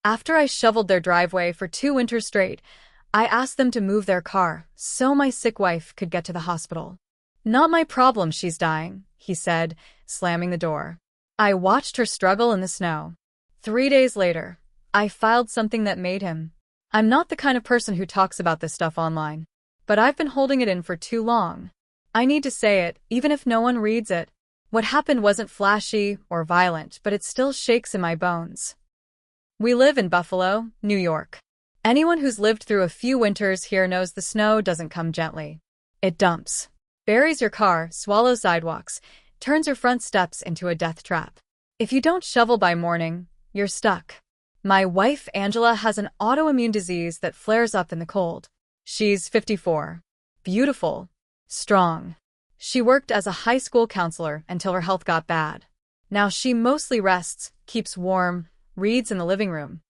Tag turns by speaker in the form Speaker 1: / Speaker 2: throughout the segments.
Speaker 1: After I shoveled their driveway for 2 winters straight, I asked them to move their car so my sick wife could get to the hospital. "Not my problem she's dying," he said, slamming the door. I watched her struggle in the snow. 3 days later, I filed something that made him. I'm not the kind of person who talks about this stuff online, but I've been holding it in for too long. I need to say it, even if no one reads it. What happened wasn't flashy or violent, but it still shakes in my bones. We live in Buffalo, New York. Anyone who's lived through a few winters here knows the snow doesn't come gently. It dumps, buries your car, swallows sidewalks, turns your front steps into a death trap. If you don't shovel by morning, you're stuck. My wife, Angela, has an autoimmune disease that flares up in the cold. She's 54. Beautiful. Strong. She worked as a high school counselor until her health got bad. Now she mostly rests, keeps warm, reads in the living room.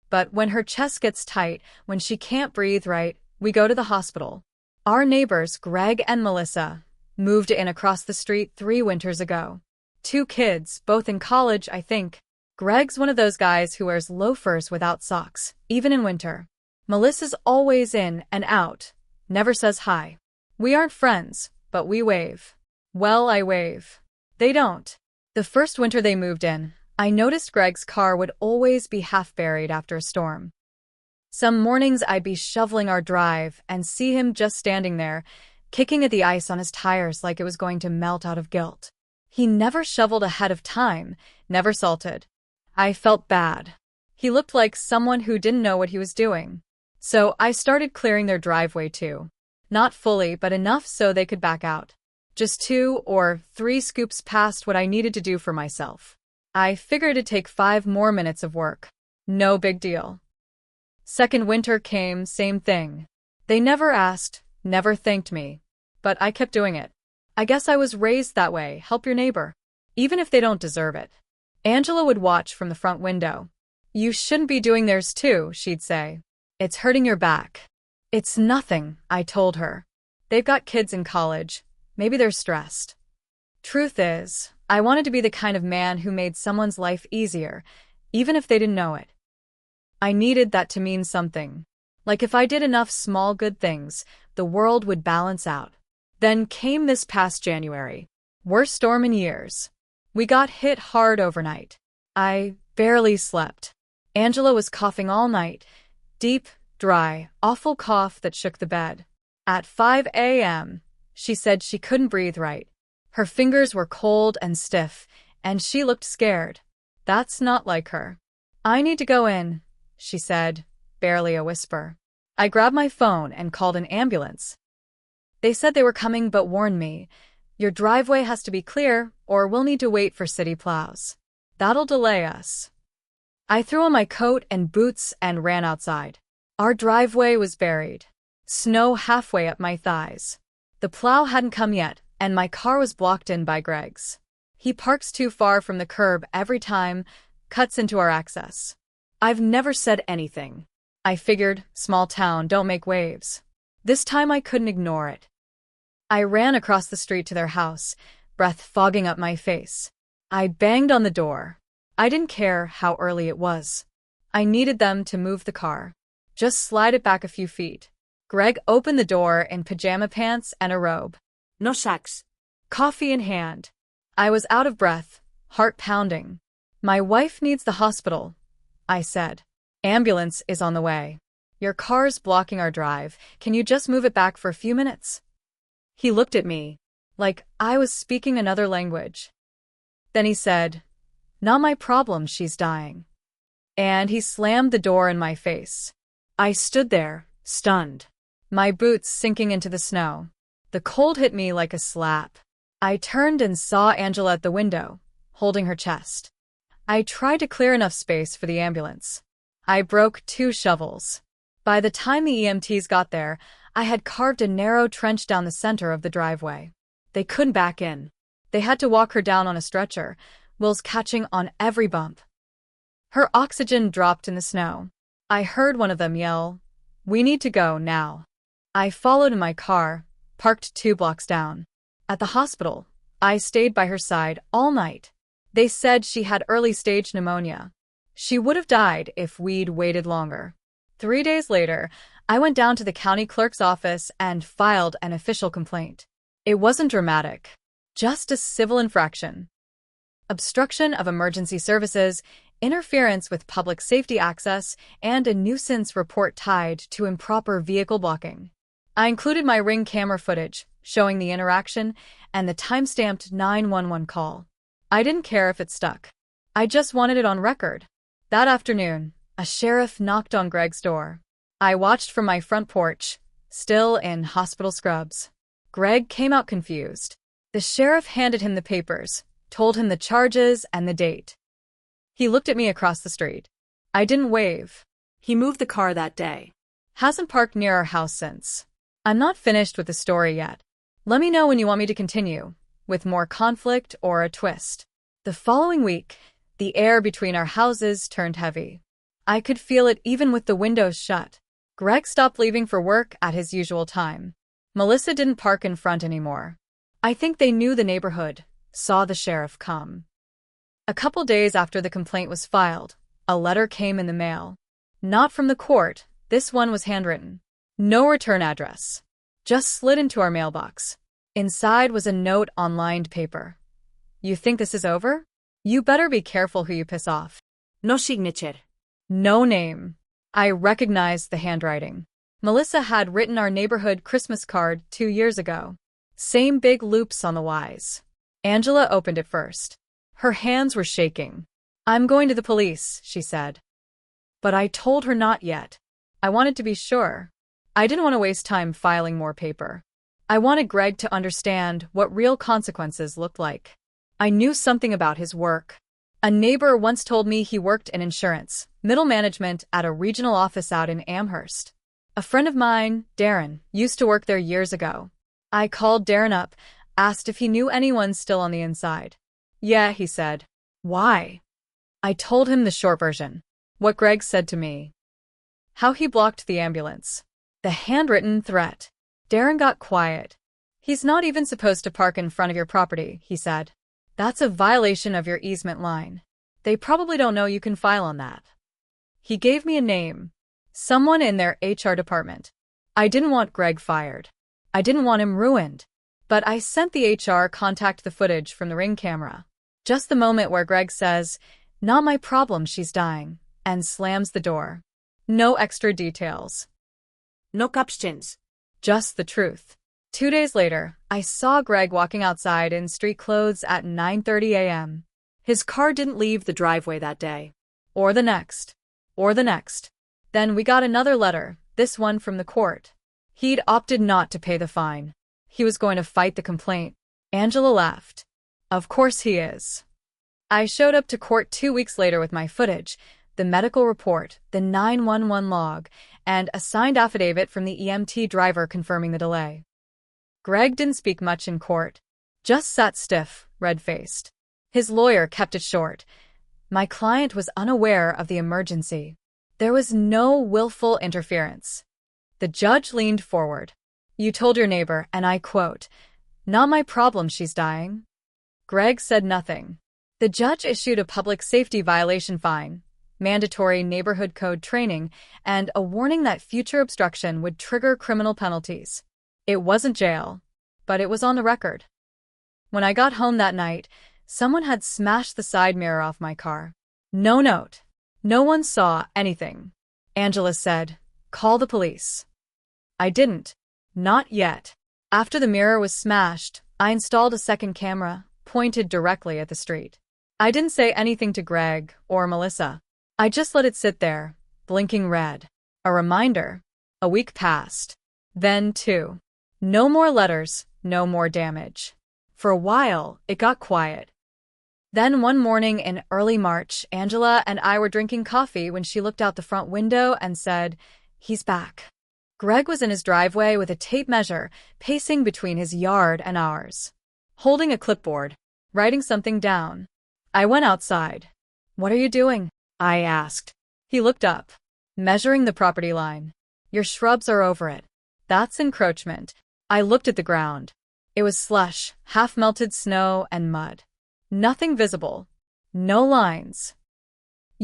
Speaker 1: But when her chest gets tight, when she can't breathe right, we go to the hospital. Our neighbors, Greg and Melissa, moved in across the street 3 winters ago. 2 kids, both in college, I think. Greg's one of those guys who wears loafers without socks, even in winter. Melissa's always in and out, never says hi. We aren't friends, but we wave. Well, I wave. They don't. The first winter they moved in, I noticed Greg's car would always be half buried after a storm. Some mornings I'd be shoveling our drive and see him just standing there, kicking at the ice on his tires like it was going to melt out of guilt. He never shoveled ahead of time, never salted. I felt bad. He looked like someone who didn't know what he was doing. So I started clearing their driveway too. Not fully, but enough so they could back out. Just 2 or 3 scoops past what I needed to do for myself. I figured it'd take 5 more minutes of work. No big deal. Second winter came, same thing. They never asked, never thanked me. But I kept doing it. I guess I was raised that way, help your neighbor, even if they don't deserve it. Angela would watch from the front window. "You shouldn't be doing theirs too," she'd say. "It's hurting your back." "It's nothing," I told her. "They've got kids in college. Maybe they're stressed." Truth is, I wanted to be the kind of man who made someone's life easier, even if they didn't know it. I needed that to mean something. Like if I did enough small good things, the world would balance out. Then came this past January. Worst storm in years. We got hit hard overnight. I barely slept. Angela was coughing all night. Deep, dry, awful cough that shook the bed. At 5 a.m., she said she couldn't breathe right. Her fingers were cold and stiff, and she looked scared. That's not like her. "I need to go in," she said, barely a whisper. I grabbed my phone and called an ambulance. They said they were coming but warned me, "Your driveway has to be clear, or we'll need to wait for city plows. That'll delay us." I threw on my coat and boots and ran outside. Our driveway was buried. Snow halfway up my thighs. The plow hadn't come yet, and my car was blocked in by Greg's. He parks too far from the curb every time, cuts into our access. I've never said anything. I figured, small town, don't make waves. This time I couldn't ignore it. I ran across the street to their house, breath fogging up my face. I banged on the door. I didn't care how early it was. I needed them to move the car. Just slide it back a few feet. Greg opened the door in pajama pants and a robe.
Speaker 2: No sacks.
Speaker 1: Coffee in hand. I was out of breath, heart pounding. "My wife needs the hospital," I said. "Ambulance is on the way. Your car's blocking our drive. Can you just move it back for a few minutes?" He looked at me, like I was speaking another language. Then he said, "Not my problem, she's dying." And he slammed the door in my face. I stood there, stunned, my boots sinking into the snow. The cold hit me like a slap. I turned and saw Angela at the window, holding her chest. I tried to clear enough space for the ambulance. I broke 2 shovels. By the time the EMTs got there, I had carved a narrow trench down the center of the driveway. They couldn't back in. They had to walk her down on a stretcher, wheels catching on every bump. Her oxygen dropped in the snow. I heard one of them yell, "We need to go now." I followed in my car, parked 2 blocks down. At the hospital, I stayed by her side all night. They said she had early-stage pneumonia. She would have died if we'd waited longer. 3 days later, I went down to the county clerk's office and filed an official complaint. It wasn't dramatic, just a civil infraction. Obstruction of emergency services, interference with public safety access, and a nuisance report tied to improper vehicle blocking. I included my Ring camera footage, showing the interaction, and the time-stamped 911 call. I didn't care if it stuck. I just wanted it on record. That afternoon, a sheriff knocked on Greg's door. I watched from my front porch, still in hospital scrubs. Greg came out confused. The sheriff handed him the papers, told him the charges and the date. He looked at me across the street. I didn't wave.
Speaker 2: He moved the car that day.
Speaker 1: Hasn't parked near our house since. I'm not finished with the story yet. Let me know when you want me to continue, with more conflict or a twist. The following week, the air between our houses turned heavy. I could feel it even with the windows shut. Greg stopped leaving for work at his usual time. Melissa didn't park in front anymore. I think they knew the neighborhood, saw the sheriff come. A couple days after the complaint was filed, a letter came in the mail. Not from the court, this one was handwritten. No return address. Just slid into our mailbox. Inside was a note on lined paper. You think this is over? You better be careful who you piss off.
Speaker 2: No signature.
Speaker 1: No name. I recognized the handwriting. Melissa had written our neighborhood Christmas card 2 years ago. Same big loops on the Y's. Angela opened it first. Her hands were shaking. I'm going to the police, she said. But I told her not yet. I wanted to be sure. I didn't want to waste time filing more paper. I wanted Greg to understand what real consequences looked like. I knew something about his work. A neighbor once told me he worked in insurance, middle management at a regional office out in Amherst. A friend of mine, Darren, used to work there years ago. I called Darren up, asked if he knew anyone still on the inside. Yeah, he said. Why? I told him the short version. What Greg said to me. How he blocked the ambulance. The handwritten threat. Darren got quiet. He's not even supposed to park in front of your property, he said. That's a violation of your easement line. They probably don't know you can file on that. He gave me a name. Someone in their HR department. I didn't want Greg fired. I didn't want him ruined. But I sent the HR contact the footage from the Ring camera. Just the moment where Greg says, "Not my problem, she's dying," and slams the door. No extra details.
Speaker 2: No captions.
Speaker 1: Just the truth. 2 days later, I saw Greg walking outside in street clothes at 9:30 a.m. His car didn't leave the driveway that day. Or the next. Or the next. Then we got another letter, this one from the court. He'd opted not to pay the fine. He was going to fight the complaint. Angela laughed. Of course he is. I showed up to court 2 weeks later with my footage, the medical report, the 911 log, and a signed affidavit from the EMT driver confirming the delay. Greg didn't speak much in court. Just sat stiff, red-faced. His lawyer kept it short. My client was unaware of the emergency. There was no willful interference. The judge leaned forward. You told your neighbor, and I quote, "Not my problem, she's dying." Greg said nothing. The judge issued a public safety violation fine, mandatory neighborhood code training, and a warning that future obstruction would trigger criminal penalties. It wasn't jail, but it was on the record. When I got home that night, someone had smashed the side mirror off my car. No note. No one saw anything. Angela said, "Call the police." I didn't. Not yet. After the mirror was smashed, I installed a second camera, pointed directly at the street. I didn't say anything to Greg or Melissa. I just let it sit there, blinking red. A reminder. A week passed. Then 2. No more letters, no more damage. For a while, it got quiet. Then one morning in early March, Angela and I were drinking coffee when she looked out the front window and said, "He's back." Greg was in his driveway with a tape measure, pacing between his yard and ours. Holding a clipboard, writing something down. I went outside. "What are you doing?" I asked. He looked up. "Measuring the property line. Your shrubs are over it. That's encroachment." I looked at the ground. It was slush, half-melted snow and mud. Nothing visible. No lines.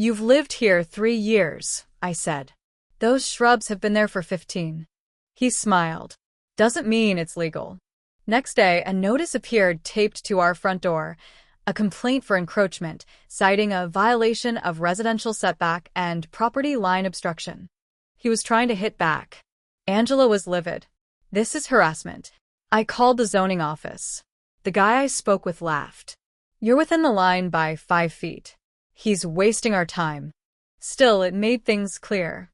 Speaker 1: You've lived here 3 years, I said. Those shrubs have been there for 15. He smiled. Doesn't mean it's legal. Next day, a notice appeared taped to our front door, a complaint for encroachment, citing a violation of residential setback and property line obstruction. He was trying to hit back. Angela was livid. This is harassment. I called the zoning office. The guy I spoke with laughed. You're within the line by 5 feet. He's wasting our time. Still, it made things clear.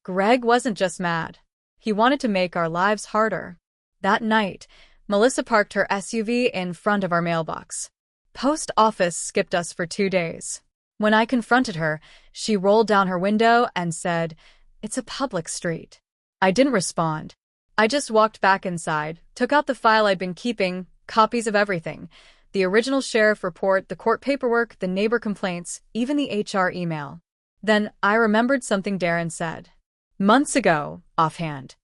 Speaker 1: Greg wasn't just mad. He wanted to make our lives harder. That night, Melissa parked her SUV in front of our mailbox. Post office skipped us for 2 days. When I confronted her, she rolled down her window and said, "It's a public street." I didn't respond. I just walked back inside, took out the file I'd been keeping, copies of everything. The original sheriff report, the court paperwork, the neighbor complaints, even the HR email. Then I remembered something Darren said. Months ago, offhand.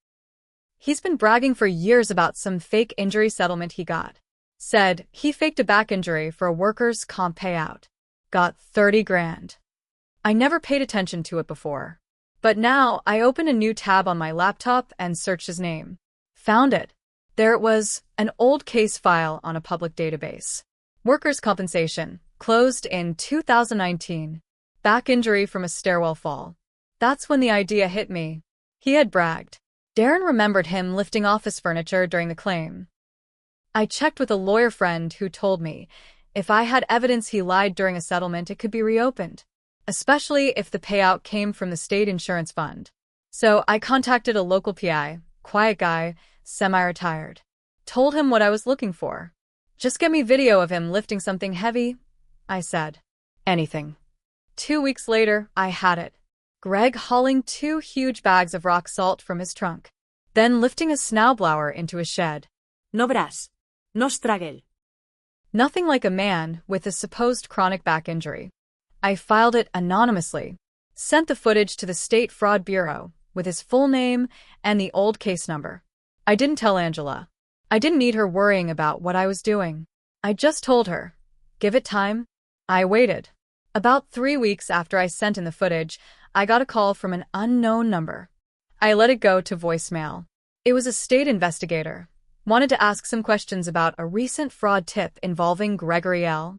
Speaker 1: He's been bragging for years about some fake injury settlement he got. Said he faked a back injury for a workers' comp payout. Got 30 grand. I never paid attention to it before. But now I open a new tab on my laptop and search his name. Found it. There it was, an old case file on a public database. Workers' compensation, closed in 2019. Back injury from a stairwell fall. That's when the idea hit me. He had bragged. Darren remembered him lifting office furniture during the claim. I checked with a lawyer friend who told me, if I had evidence he lied during a settlement, it could be reopened, especially if the payout came from the state insurance fund. So I contacted a local PI, quiet guy, semi-retired. Told him what I was looking for. Just get me video of him lifting something heavy, I said. Anything. 2 weeks later, I had it. Greg hauling 2 huge bags of rock salt from his trunk, then lifting a snowblower into his shed.
Speaker 2: No verás. No struggle.
Speaker 1: Nothing like a man with a supposed chronic back injury. I filed it anonymously, sent the footage to the State Fraud Bureau with his full name and the old case number. I didn't tell Angela. I didn't need her worrying about what I was doing. I just told her, give it time. I waited. About 3 weeks after I sent in the footage, I got a call from an unknown number. I let it go to voicemail. It was a state investigator. Wanted to ask some questions about a recent fraud tip involving Gregory L.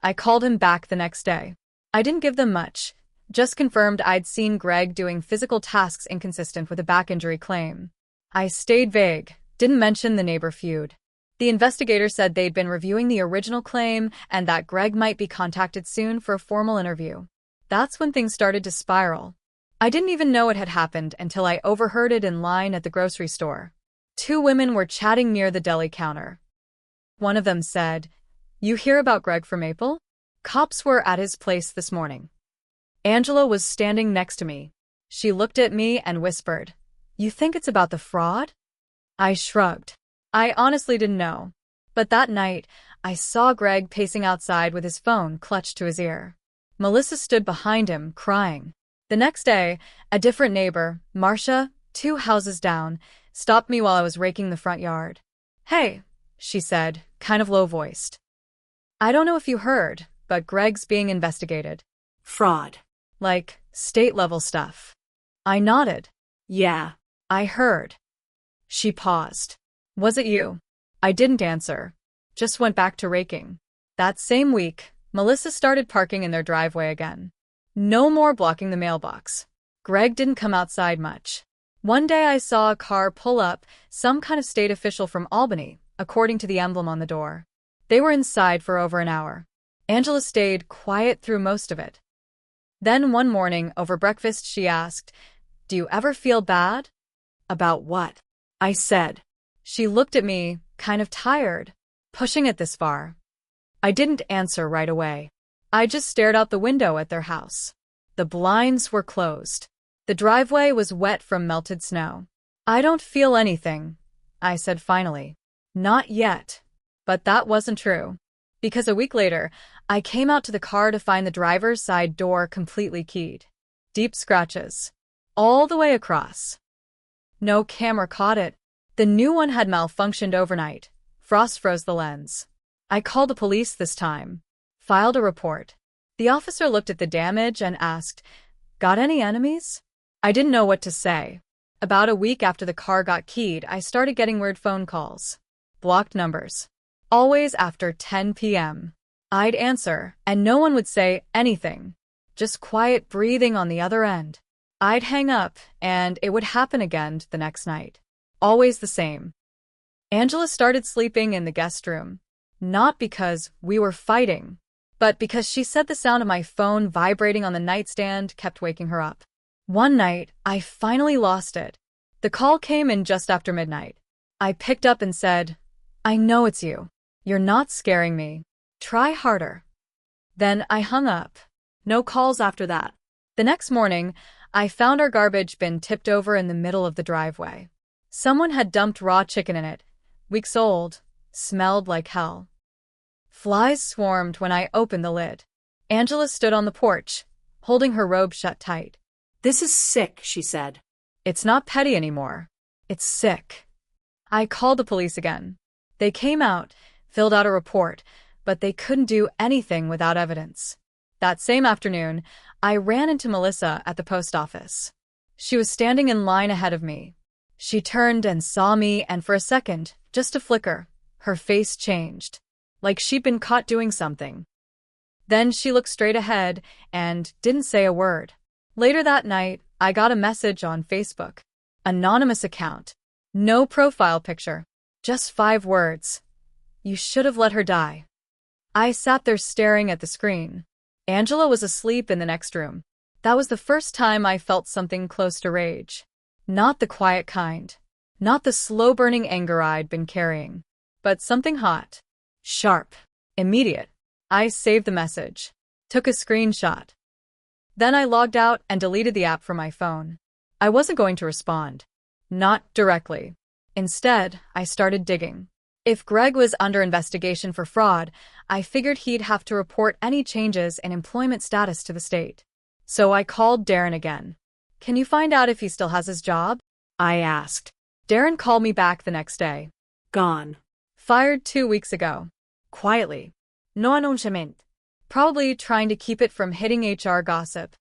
Speaker 1: I called him back the next day. I didn't give them much, just confirmed I'd seen Greg doing physical tasks inconsistent with a back injury claim. I stayed vague, didn't mention the neighbor feud. The investigator said they'd been reviewing the original claim and that Greg might be contacted soon for a formal interview. That's when things started to spiral. I didn't even know it had happened until I overheard it in line at the grocery store. 2 women were chatting near the deli counter. One of them said, "You hear about Greg from Maple? Cops were at his place this morning." Angela was standing next to me. She looked at me and whispered, "You think it's about the fraud?" I shrugged. I honestly didn't know. But that night, I saw Greg pacing outside with his phone clutched to his ear. Melissa stood behind him, crying. The next day, a different neighbor, Marcia, 2 houses down, stopped me while I was raking the front yard. "Hey," she said, kind of low-voiced. "I don't know if you heard, but Greg's being investigated."
Speaker 2: Fraud.
Speaker 1: Like, state-level stuff. I nodded.
Speaker 2: Yeah.
Speaker 1: I heard. She paused. "Was it you?" I didn't answer. Just went back to raking. That same week, Melissa started parking in their driveway again. No more blocking the mailbox. Greg didn't come outside much. One day I saw a car pull up, some kind of state official from Albany, according to the emblem on the door. They were inside for over an hour. Angela stayed quiet through most of it. Then one morning, over breakfast, she asked, "Do you ever feel bad?" "About what?" I said. She looked at me, kind of tired, pushing it this far. I didn't answer right away. I just stared out the window at their house. The blinds were closed. The driveway was wet from melted snow. "I don't feel anything," I said finally. "Not yet." But that wasn't true. Because a week later, I came out to the car to find the driver's side door completely keyed. Deep scratches. All the way across. No camera caught it. The new one had malfunctioned overnight. Frost froze the lens. I called the police this time. Filed a report. The officer looked at the damage and asked, "Got any enemies?" I didn't know what to say. About a week after the car got keyed, I started getting weird phone calls. Blocked numbers. Always after 10 p.m. I'd answer, and no one would say anything. Just quiet breathing on the other end. I'd hang up, and it would happen again the next night. Always the same. Angela started sleeping in the guest room. Not because we were fighting, but because she said the sound of my phone vibrating on the nightstand kept waking her up. One night, I finally lost it. The call came in just after midnight. I picked up and said, "I know it's you. You're not scaring me. Try harder." Then I hung up.
Speaker 2: No calls after that.
Speaker 1: The next morning, I found our garbage bin tipped over in the middle of the driveway. Someone had dumped raw chicken in it. Weeks old. Smelled like hell. Flies swarmed when I opened the lid. Angela stood on the porch, holding her robe shut tight.
Speaker 2: "This is sick," she said.
Speaker 1: "It's not petty anymore. It's sick." I called the police again. They came out, filled out a report, but they couldn't do anything without evidence. That same afternoon, I ran into Melissa at the post office. She was standing in line ahead of me. She turned and saw me, and for a second, just a flicker, her face changed, like she'd been caught doing something. Then she looked straight ahead and didn't say a word. Later that night, I got a message on Facebook. Anonymous account. No profile picture. Just 5 words. "You should have let her die." I sat there staring at the screen. Angela was asleep in the next room. That was the first time I felt something close to rage. Not the quiet kind. Not the slow-burning anger I'd been carrying. But something hot. Sharp. Immediate. I saved the message. Took a screenshot. Then I logged out and deleted the app from my phone. I wasn't going to respond. Not directly. Instead, I started digging. If Greg was under investigation for fraud, I figured he'd have to report any changes in employment status to the state. So I called Darren again. "Can you find out if he still has his job?" I asked. Darren called me back the next day.
Speaker 2: "Gone.
Speaker 1: Fired 2 weeks ago. Quietly. No annoncement. Probably trying to keep it from hitting HR gossip."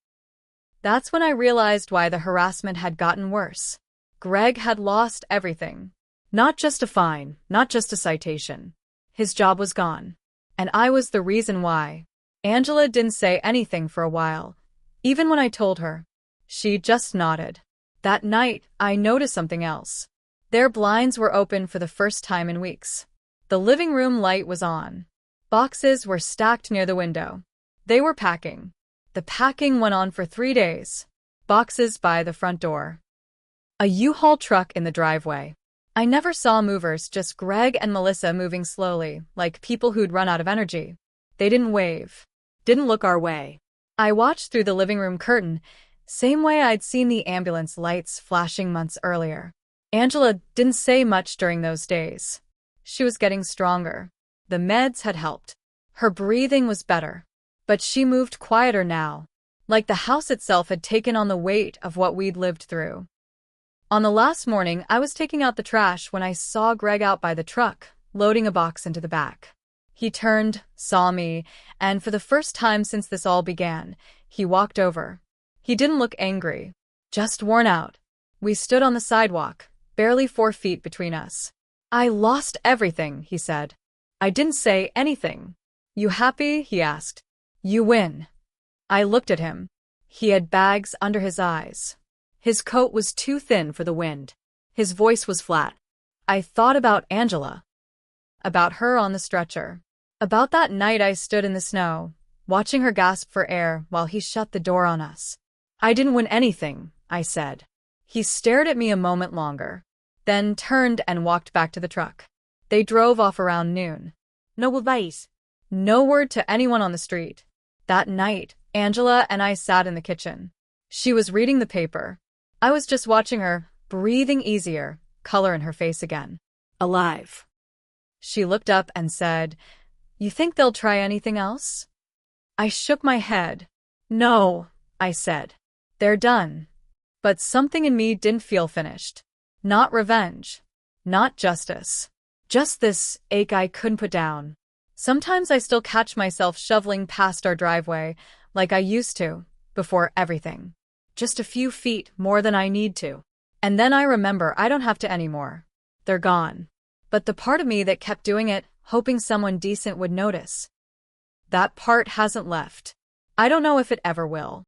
Speaker 1: That's when I realized why the harassment had gotten worse. Greg had lost everything. Not just a fine, not just a citation. His job was gone. And I was the reason why. Angela didn't say anything for a while. Even when I told her. She just nodded. That night, I noticed something else. Their blinds were open for the first time in weeks. The living room light was on. Boxes were stacked near the window. They were packing. The packing went on for 3 days. Boxes by the front door. A U-Haul truck in the driveway. I never saw movers, just Greg and Melissa moving slowly, like people who'd run out of energy. They didn't wave.
Speaker 2: Didn't look our way.
Speaker 1: I watched through the living room curtain, same way I'd seen the ambulance lights flashing months earlier. Angela didn't say much during those days. She was getting stronger. The meds had helped. Her breathing was better. But she moved quieter now, like the house itself had taken on the weight of what we'd lived through. On the last morning, I was taking out the trash when I saw Greg out by the truck, loading a box into the back. He turned, saw me, and for the first time since this all began, he walked over. He didn't look angry, just worn out. We stood on the sidewalk, barely 4 feet between us. "I lost everything," he said. I didn't say anything. "You happy?" he asked. "You win." I looked at him. He had bags under his eyes. His coat was too thin for the wind. His voice was flat. I thought about Angela. About her on the stretcher. About that night I stood in the snow, watching her gasp for air while he shut the door on us. "I didn't win anything," I said. He stared at me a moment longer, then turned and walked back to the truck. They drove off around noon.
Speaker 2: No advice.
Speaker 1: No word to anyone on the street. That night, Angela and I sat in the kitchen. She was reading the paper. I was just watching her, breathing easier, color in her face again.
Speaker 2: Alive.
Speaker 1: She looked up and said, "You think they'll try anything else?" I shook my head. "No," I said. "They're done." But something in me didn't feel finished. Not revenge. Not justice. Just this ache I couldn't put down. Sometimes I still catch myself shoveling past our driveway, like I used to, before everything. Just a few feet more than I need to. And then I remember I don't have to anymore. They're gone. But the part of me that kept doing it, hoping someone decent would notice, that part hasn't left. I don't know if it ever will.